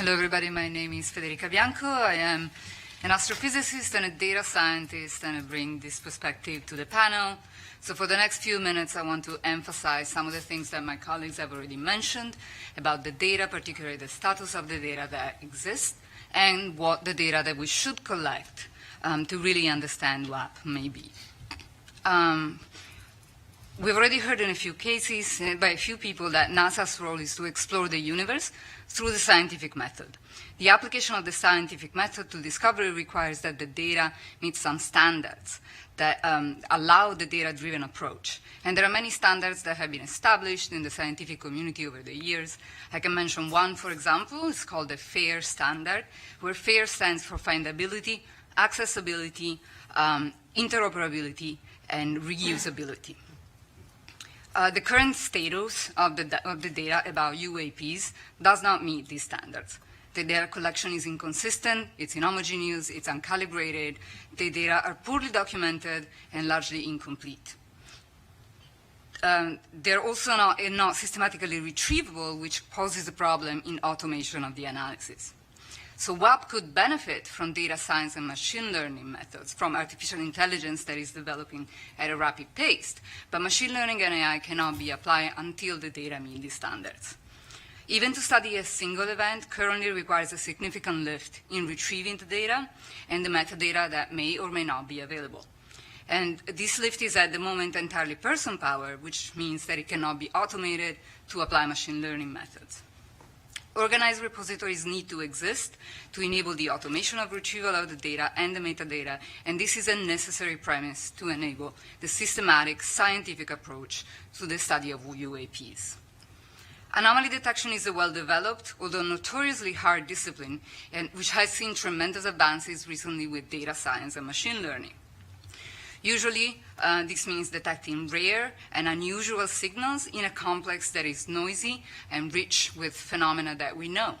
Hello, everybody. My name is Bianco. I am an astrophysicist and a data scientist, and I bring this perspective to the panel. So for the next few minutes, I want to emphasize some of the things that my colleagues have already mentioned about the data, particularly the status of the data that exists, and what the data that we should collect to really understand UAP may be. We've already heard in a few cases by a few people that NASA's role is to explore the universe through the scientific method. The application of the scientific method to discovery requires that the data meet some standards that allow the data-driven approach. And there are many standards that have been established in the scientific community over the years. I can mention one, for example. It's called the FAIR standard, where FAIR stands for findability, accessibility, interoperability, and reusability. The current status of the data about UAPs does not meet these standards. The data collection is inconsistent, it's inhomogeneous, it's uncalibrated, the data are poorly documented and largely incomplete. They're also not systematically retrievable, which poses a problem in automation of the analysis. So UAP could benefit from data science and machine learning methods, from artificial intelligence that is developing at a rapid pace. But machine learning and AI cannot be applied until the data meet these standards. Even to study a single event currently requires a significant lift in retrieving the data and the metadata that may or may not be available. And this lift is at the moment entirely person power, which means that it cannot be automated to apply machine learning methods. Organized repositories need to exist to enable the automation of retrieval of the data and the metadata, and this is a necessary premise to enable the systematic scientific approach to the study of UAPs. Anomaly detection is a well-developed, although notoriously hard discipline, and which has seen tremendous advances recently with data science and machine learning. Usually, this means detecting rare and unusual signals in a complex that is noisy and rich with phenomena that we know.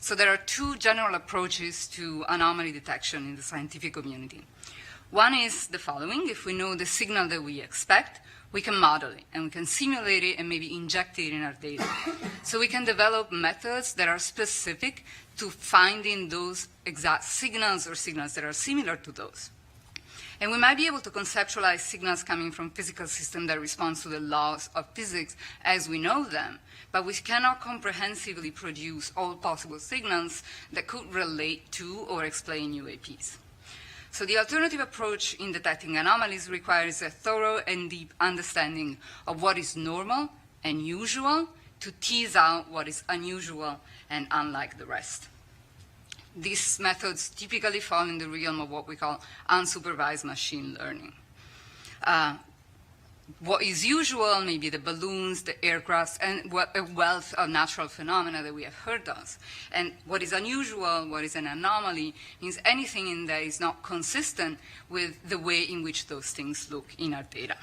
So there are two general approaches to anomaly detection in the scientific community. One is the following. If we know the signal that we expect, we can model it, and we can simulate it and maybe inject it in our data. So we can develop methods that are specific to finding those exact signals or signals that are similar to those. And we might be able to conceptualize signals coming from physical systems that respond to the laws of physics as we know them, but we cannot comprehensively produce all possible signals that could relate to or explain UAPs. So the alternative approach in detecting anomalies requires a thorough and deep understanding of what is normal and usual to tease out what is unusual and unlike the rest. These methods typically fall in the realm of what we call unsupervised machine learning. What is usual, maybe the balloons, the aircrafts, and a wealth of natural phenomena that we have heard of. And what is unusual, what is an anomaly, means anything in that is not consistent with the way in which those things look in our data.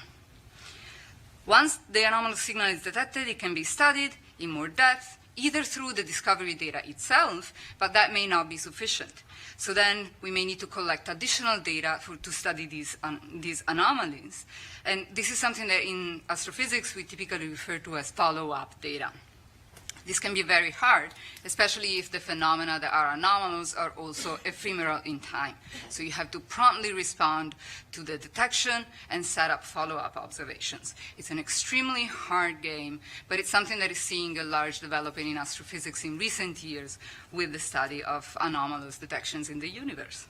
Once the anomalous signal is detected, it can be studied in more depth, either through the discovery data itself, but that may not be sufficient. So then we may need to collect additional data to study these anomalies. And this is something that in astrophysics we typically refer to as follow-up data. This can be very hard, especially if the phenomena that are anomalous are also ephemeral in time. So you have to promptly respond to the detection and set up follow-up observations. It's an extremely hard game, but it's something that is seeing a large development in astrophysics in recent years with the study of anomalous detections in the universe.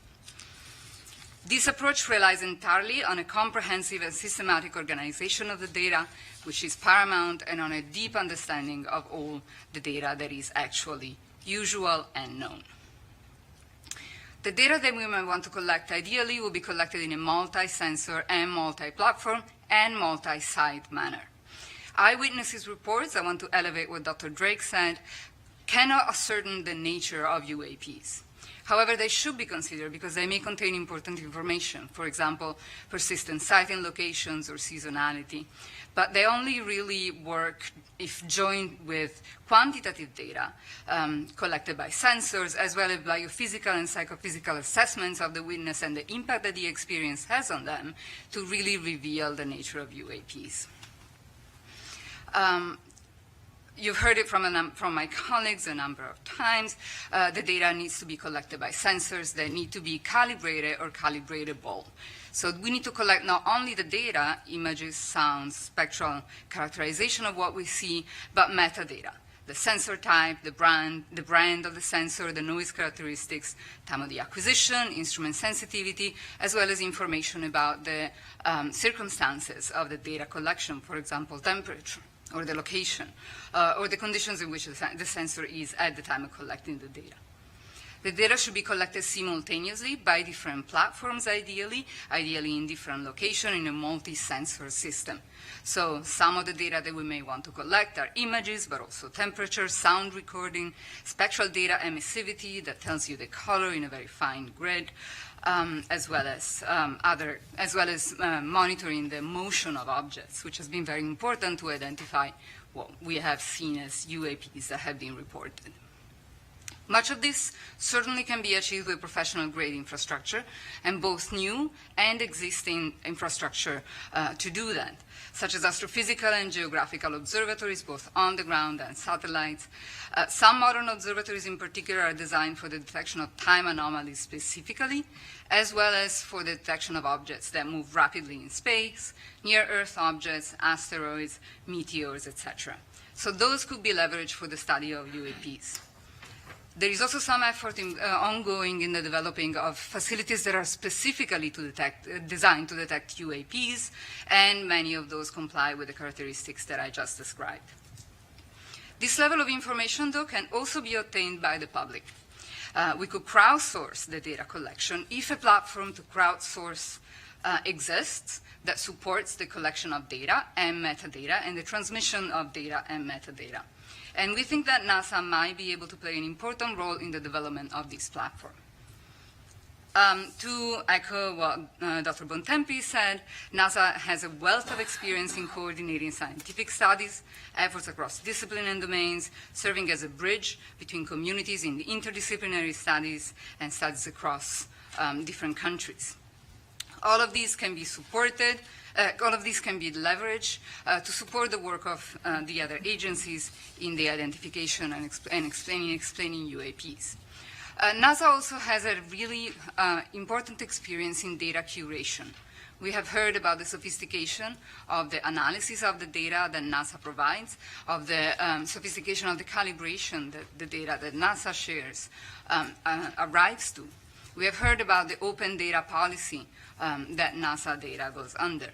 This approach relies entirely on a comprehensive and systematic organization of the data, which is paramount, and on a deep understanding of all the data that is actually usual and known. The data that we might want to collect ideally will be collected in a multi-sensor and multi-platform and multi-site manner. Eyewitnesses reports, I want to elevate what Dr. Drake said, cannot ascertain the nature of UAPs. However, they should be considered because they may contain important information, for example, persistent sighting locations or seasonality. But they only really work if joined with quantitative data collected by sensors, as well as biophysical and psychophysical assessments of the witness and the impact that the experience has on them to really reveal the nature of UAPs. You've heard it from my colleagues a number of times. The data needs to be collected by sensors that need to be calibrated or calibratable. So we need to collect not only the data, images, sounds, spectral characterization of what we see, but metadata. The sensor type, the brand of the sensor, the noise characteristics, time of the acquisition, instrument sensitivity, as well as information about the circumstances of the data collection, for example, temperature, or the location, or the conditions in which the sensor is at the time of collecting the data. The data should be collected simultaneously by different platforms, ideally in different locations in a multi-sensor system. So some of the data that we may want to collect are images, but also temperature, sound recording, spectral data emissivity that tells you the color in a very fine grid, as well as monitoring the motion of objects, which has been very important to identify what we have seen as UAPs that have been reported. Much of this certainly can be achieved with professional-grade infrastructure, and both new and existing infrastructure to do that, such as astrophysical and geographical observatories, both on the ground and satellites. Some modern observatories in particular are designed for the detection of time anomalies specifically, as well as for the detection of objects that move rapidly in space, near-Earth objects, asteroids, meteors, etc. So those could be leveraged for the study of UAPs. There is also some effort ongoing in the developing of facilities that are specifically designed to detect UAPs, and many of those comply with the characteristics that I just described. This level of information, though, can also be obtained by the public. We could crowdsource the data collection if a platform to crowdsource exists that supports the collection of data and metadata and the transmission of data and metadata. And we think that NASA might be able to play an important role in the development of this platform. To echo what Dr. Bontempi said, NASA has a wealth of experience in coordinating scientific studies, efforts across discipline and domains, serving as a bridge between communities in the interdisciplinary studies and studies across different countries. All of these can be supported. All of these can be leveraged to support the work of the other agencies in the identification and explaining UAPs. NASA also has a really important experience in data curation. We have heard about the sophistication of the analysis of the data that NASA provides, of the sophistication of the calibration that the data that NASA shares arrives to. We have heard about the open data policy that NASA data goes under.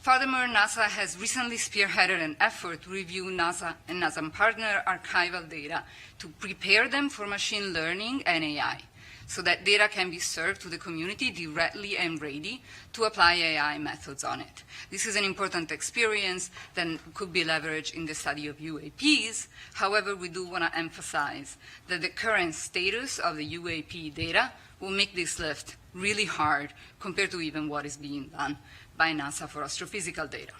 Furthermore, NASA has recently spearheaded an effort to review NASA and NASA partner archival data to prepare them for machine learning and AI, so that data can be served to the community directly and ready to apply AI methods on it. This is an important experience that could be leveraged in the study of UAPs. However, we do want to emphasize that the current status of the UAP data will make this lift really hard compared to even what is being done by NASA for astrophysical data.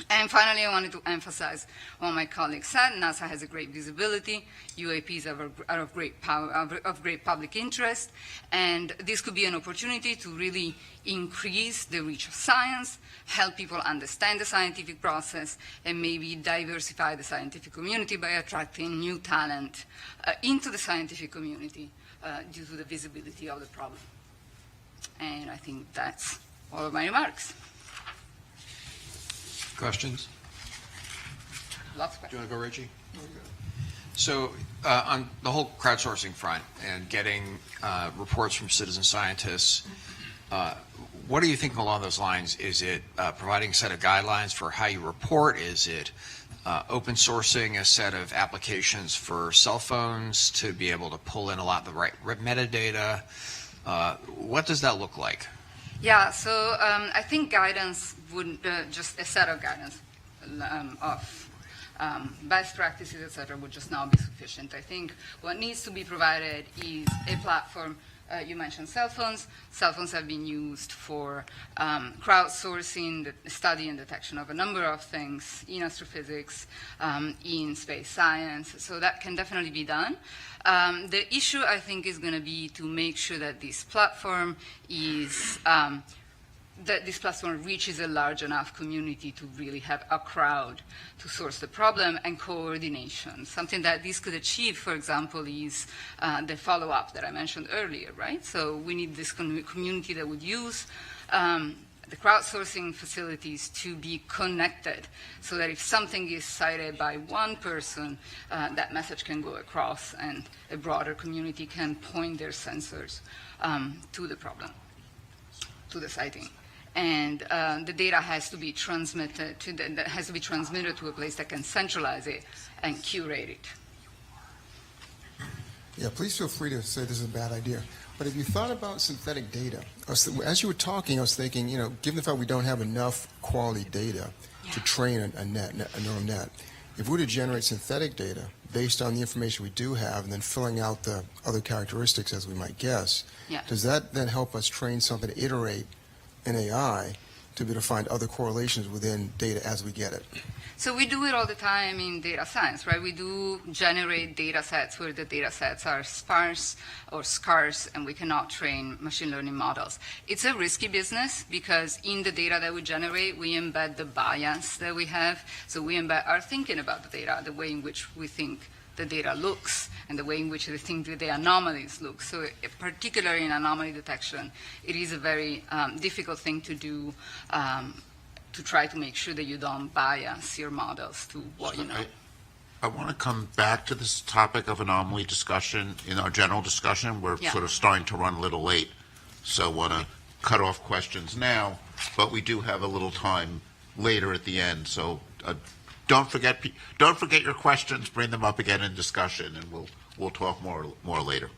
And finally, I wanted to emphasize what my colleagues said. NASA has a great visibility. UAPs are of great power, of great public interest, and this could be an opportunity to really increase the reach of science, help people understand the scientific process, and maybe diversify the scientific community by attracting new talent into the scientific community due to the visibility of the problem. And I think that's all of my remarks. Questions? Lots of questions. Do you want to go, Reggie? Okay. So on the whole crowdsourcing front and getting reports from citizen scientists, what are you thinking along those lines? Is it providing a set of guidelines for how you report? Is it open sourcing a set of applications for cell phones to be able to pull in a lot of the right metadata? What does that look like? Yeah, so I think guidance would, just a set of guidance of best practices, et cetera, would just not be sufficient. I think what needs to be provided is a platform. You mentioned cell phones. Cell phones have been used for crowdsourcing, the study and detection of a number of things in astrophysics, in space science. So that can definitely be done. The issue, I think, is going to be to make sure that this platform is that this platform reaches a large enough community to really have a crowd to source the problem, and coordination. Something that this could achieve, for example, is the follow-up that I mentioned earlier, right? So we need this community that would use the crowdsourcing facilities to be connected so that if something is cited by one person, that message can go across and a broader community can point their sensors to the problem, to the sighting. And the data has to be transmitted to a place that can centralize it and curate it. Yeah, please feel free to say this is a bad idea. But if you thought about synthetic data, as you were talking, I was thinking, given the fact we don't have enough quality data to train a neural net, if we were to generate synthetic data based on the information we do have and then filling out the other characteristics as we might guess, does that then help us train something to iterate an AI to be able to find other correlations within data as we get it? So we do it all the time in data science, right? We do generate data sets where the data sets are sparse or scarce and we cannot train machine learning models. It's a risky business because in the data that we generate, we embed the bias that we have. So we embed our thinking about the data, the way in which we think the data looks and the way in which we think the anomalies look. So particularly in anomaly detection, it is a very difficult thing to do to try to make sure that you don't bias your models to what you know. I want to come back to this topic of anomaly discussion in our general discussion. We're sort of starting to run a little late, so I want to cut off questions now, but we do have a little time later at the end, so don't forget your questions, bring them up again in discussion, and we'll talk more later.